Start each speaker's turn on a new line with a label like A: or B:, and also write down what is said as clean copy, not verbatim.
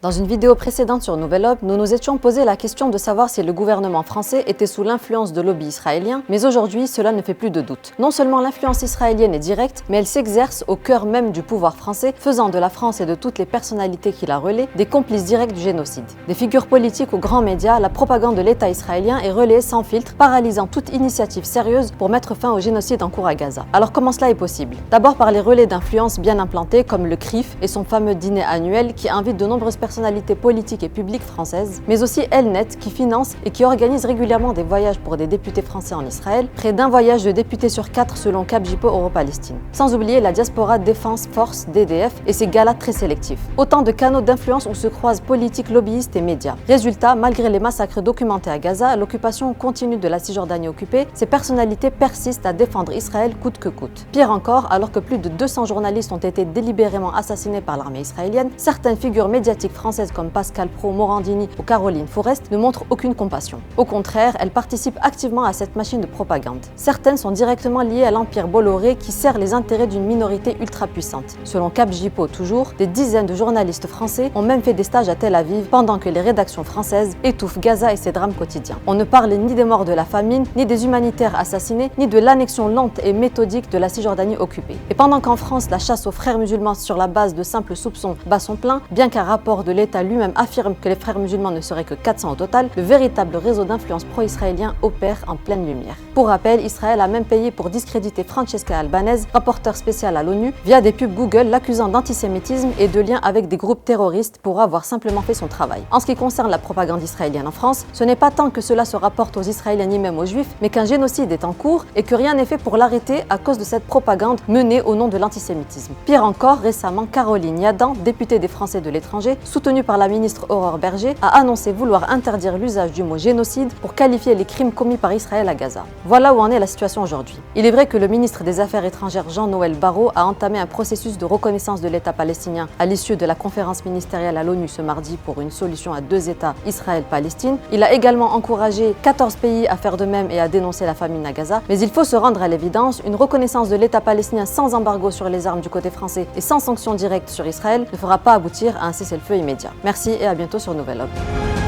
A: Dans une vidéo précédente sur Nouvelle Ob, nous nous étions posé la question de savoir si le gouvernement français était sous l'influence de lobbies israéliens, mais aujourd'hui, cela ne fait plus de doute. Non seulement l'influence israélienne est directe, mais elle s'exerce au cœur même du pouvoir français, faisant de la France et de toutes les personnalités qui la relaient des complices directs du génocide. Des figures politiques aux grands médias, la propagande de l'État israélien est relayée sans filtre, paralysant toute initiative sérieuse pour mettre fin au génocide en cours à Gaza. Alors comment cela est possible? D'abord par les relais d'influence bien implantés comme le CRIF et son fameux dîner annuel qui invite de nombreuses personnalités politiques et publiques françaises, mais aussi Elnet qui finance et qui organise régulièrement des voyages pour des députés français en Israël, près d'un voyage de députés sur 4 selon Cap Jippo Euro-Palestine. Sans oublier la Diaspora Défense Force DDF et ses galas très sélectifs. Autant de canaux d'influence où se croisent politiques, lobbyistes et médias. Résultat, malgré les massacres documentés à Gaza, l'occupation continue de la Cisjordanie occupée, ces personnalités persistent à défendre Israël coûte que coûte. Pire encore, alors que plus de 200 journalistes ont été délibérément assassinés par l'armée israélienne, certaines figures médiatiques françaises comme Pascal Praud, Morandini ou Caroline Fourest ne montrent aucune compassion. Au contraire, elles participent activement à cette machine de propagande. Certaines sont directement liées à l'empire Bolloré qui sert les intérêts d'une minorité ultra-puissante. Selon Cap Jippo toujours, des dizaines de journalistes français ont même fait des stages à Tel Aviv pendant que les rédactions françaises étouffent Gaza et ses drames quotidiens. On ne parle ni des morts de la famine, ni des humanitaires assassinés, ni de l'annexion lente et méthodique de la Cisjordanie occupée. Et pendant qu'en France, la chasse aux frères musulmans sur la base de simples soupçons bat son plein, bien qu'un rapport de l'État lui-même affirme que les frères musulmans ne seraient que 400 au total, le véritable réseau d'influence pro-israélien opère en pleine lumière. Pour rappel, Israël a même payé pour discréditer Francesca Albanese, rapporteure spéciale à l'ONU, via des pubs Google l'accusant d'antisémitisme et de liens avec des groupes terroristes pour avoir simplement fait son travail. En ce qui concerne la propagande israélienne en France, ce n'est pas tant que cela se rapporte aux Israéliens ni même aux Juifs, mais qu'un génocide est en cours et que rien n'est fait pour l'arrêter à cause de cette propagande menée au nom de l'antisémitisme. Pire encore, récemment, Caroline Yadan, députée des Français de l'étranger, soutenue par la ministre Aurore Berger, a annoncé vouloir interdire l'usage du mot génocide pour qualifier les crimes commis par Israël à Gaza. Voilà où en est la situation aujourd'hui. Il est vrai que le ministre des Affaires étrangères Jean-Noël Barrot a entamé un processus de reconnaissance de l'État palestinien à l'issue de la conférence ministérielle à l'ONU ce mardi pour une solution à 2 États, Israël-Palestine. Il a également encouragé 14 pays à faire de même et à dénoncer la famine à Gaza. Mais il faut se rendre à l'évidence, une reconnaissance de l'État palestinien sans embargo sur les armes du côté français et sans sanctions directes sur Israël ne fera pas aboutir à un cessez-le-feu immédiat. Merci et à bientôt sur Nouvelle Ob.